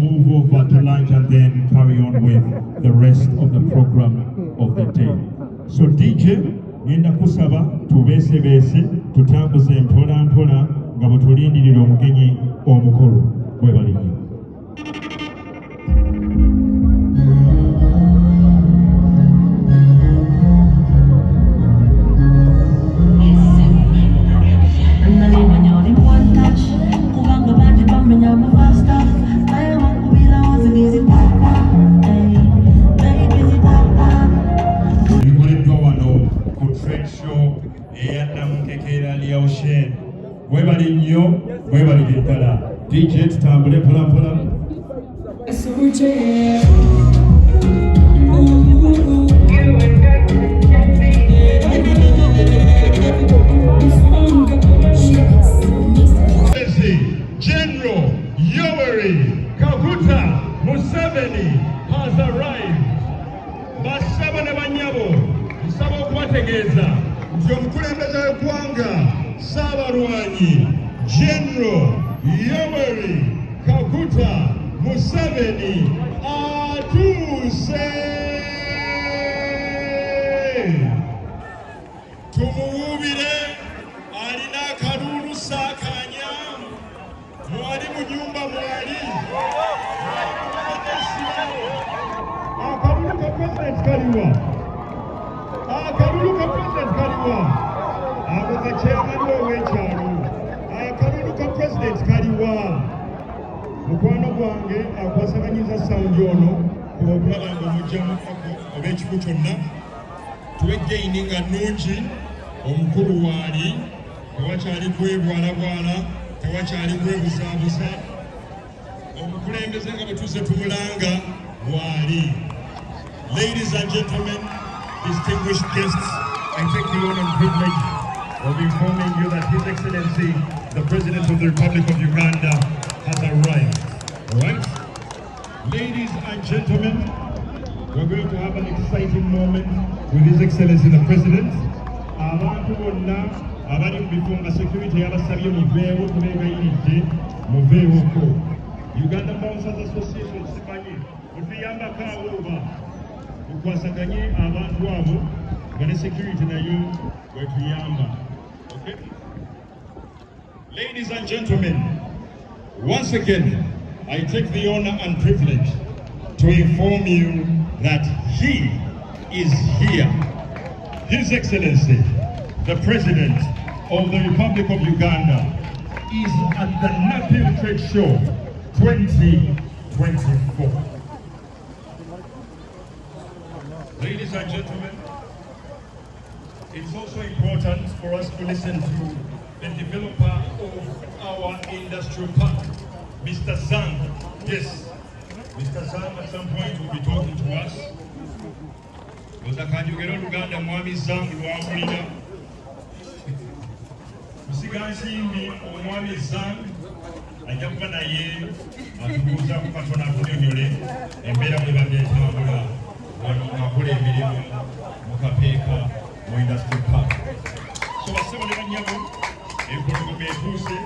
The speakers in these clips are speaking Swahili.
move over to lunch and then carry on with the rest of the program of the day. So DJ, ngenda kusaba tubeesebese tutambuze mpola mpola nga bwe tulindirira omugenyi omukulu. Webali nnyo. Webali nnyo, webali ddala. DJ tutambule mpola mpola. General Yoweri Kaguta Museveni has arrived. Basaba ne banyabo nsaba okubategeeza nti omukulembeze w'eggwanga Saabalwanyi General Yoweri Kaguta Museveni atuuse. Tumuwubire, alina akalulu saakanya, mwali mu nyumba mwali. Akalulu ka President kaliwa. Akalulu ka President kaliwa. Abo ka chairman w'ekyalo. Akalulu ka President kaliwa. Mukwano gwange akwasaganyiza sound ono kuba okulaba nga omugyamu oba ekiku kyonna tuwejjaini nga nnungi omukulu waali tewakyali kwebwalabwala tewakyali kwebuzaabuza omukulembeze nga bwe tuzze tumulanga waali. Ladies and gentlemen, distinguished guests, I take the honor and privilege of informing you that His Excellency, the President of the Republic of Uganda, has arrived. All right? Ladies and gentlemen, we're going to have an exciting moment with His Excellency, the President. Abantu bonna abali mu bifo nga security yabasabye muveewo tubeegayiridde muveewoko. Uganda Bouncers Association simanyi mutuyambako awooba tukwasaganye abantu abo nga ne security nayo wetuyamba. Okay? Ladies and gentlemen, once again, I take the honor and privilege to inform you that he is here. His Excellency, the President of the Republic of Uganda, is at the Napil Trade Show 2024. Ladies and gentlemen, it's also important for us to listen to the developer of our industrial park, Mr. Zhang. Yes, Mr. Zhang at some point will be talking to us. Ozakanjogera Oluganda Mwami Zhang lwawulira. Musigansimbi Omwami Zhang ajja kuba naye atubuuza ku katono atunyonyole embeera bwe badde etambula wano akola emirimu mu kapeeka mu industrial park. So basebo ne banyabo empologoma etuuse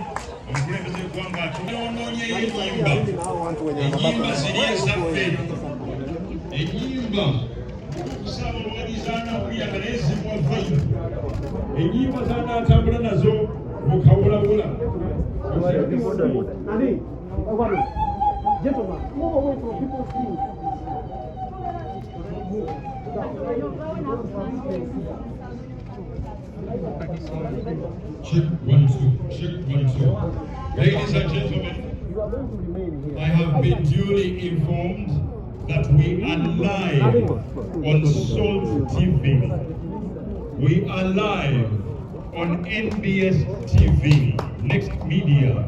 omukulembeze w'eggwanga atuyonoonya ennyimba ziri ezaffe ennyimba kusaba olwanyi zaanakuyaga naye zimuwavayo ennyimba zaanaatambula nazo mu kawulawula. Gentlemen, move away from people's things. Check 1 2. Check 1 2. Ladies and gentlemen, I have been duly informed that we are live on Salt TV. We are live on NBS TV, Next Media.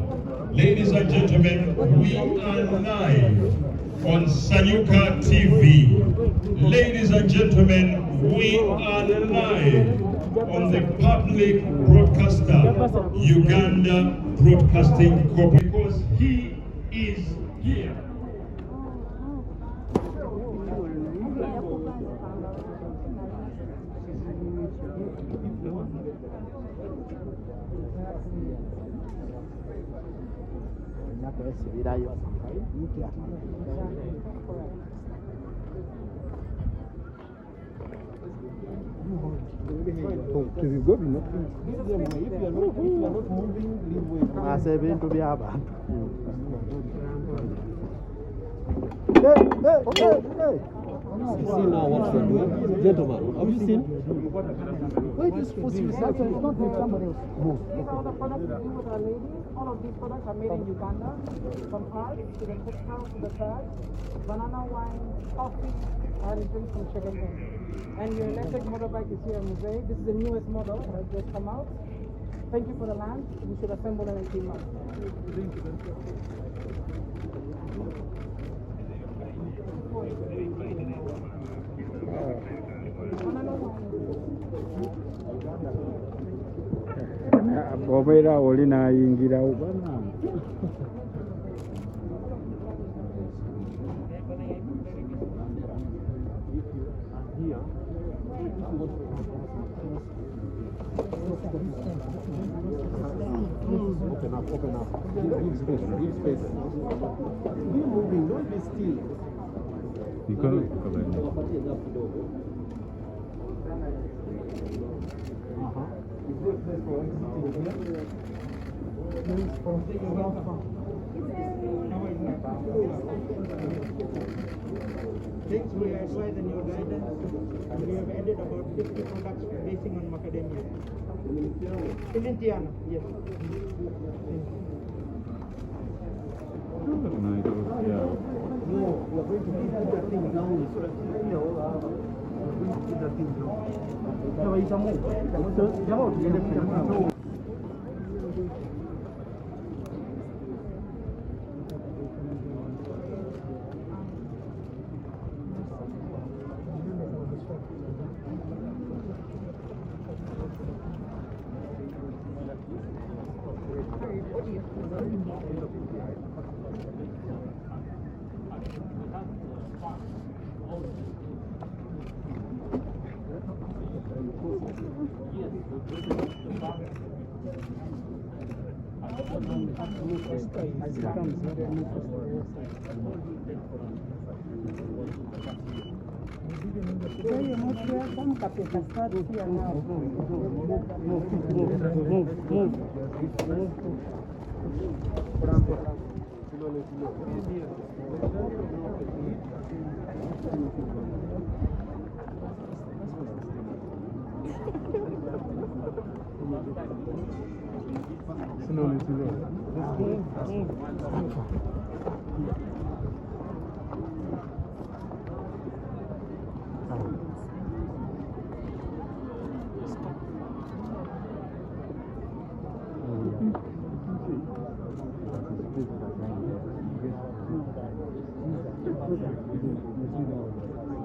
Ladies and gentlemen, we are live on Sanyuka TV. Ladies and gentlemen, we are live on the public broadcaster, Uganda Broadcasting Corporation, because he is here. You see now what we're doing? Gentlemen, have you seen? Wait, this was somebody else. These are all the products we do with our ladies. All of these products are made in Uganda. From art to the textile to the bag, banana wine, coffee, and drinks from sugar cane. And your electric motorbike is here in Mosaic. This is the newest model that has just come out. Thank you for the land. We should assemble in 18 months. Obeera oli n'ayingirawo bana. Open up. Give space. Be moving, don't be still. Next, we advise in your guidance, and we have added about 50 products basing on macadamia. In Indiana, yes.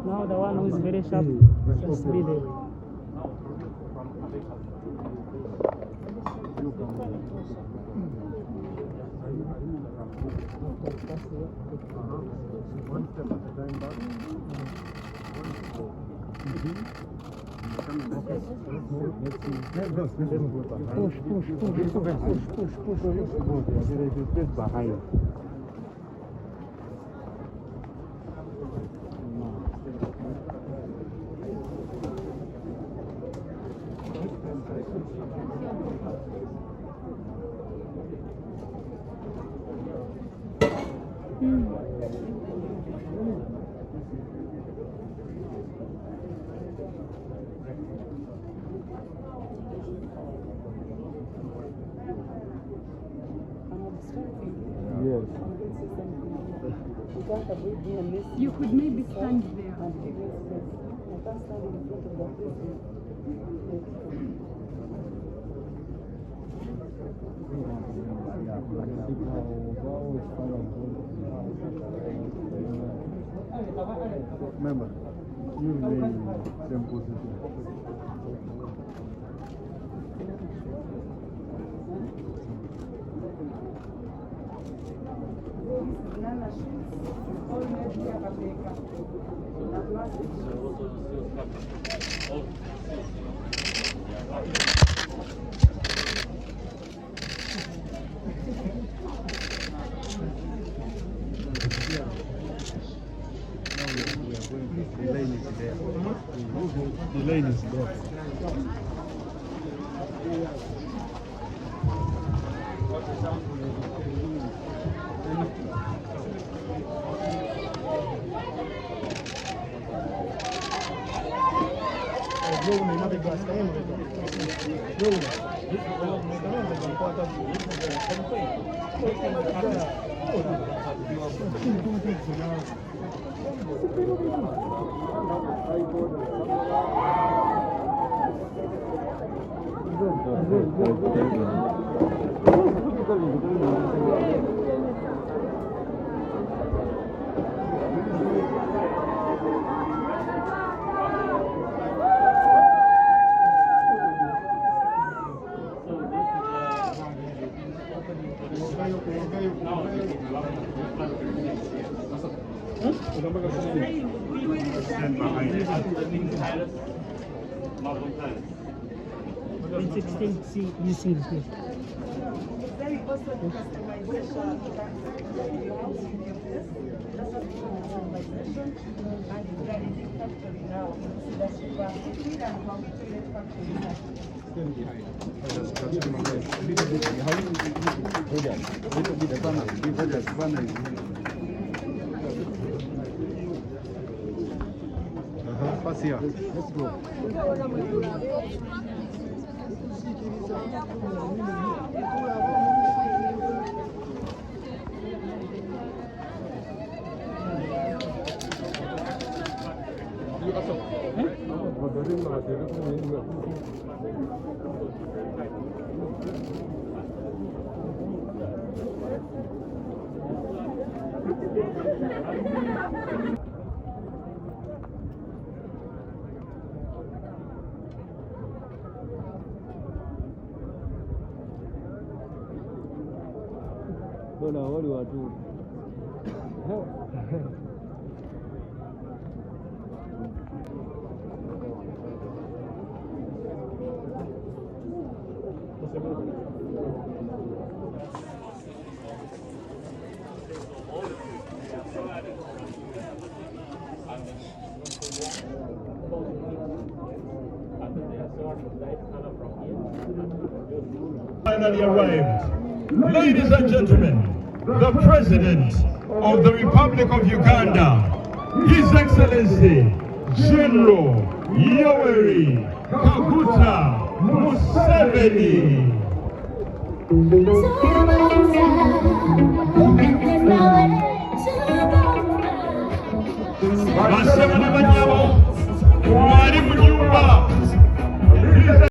Now the one who is very sharp just be there. One step at a time back. Push behind. You could maybe stand there. Remember, you remain in the same position. Pass here. Let's go. Bona wali watu finally arrived. Ladies and gentlemen, the President of the Republic of Uganda, His Excellency General Yoweri Kaguta Museveni. Basema na banyabo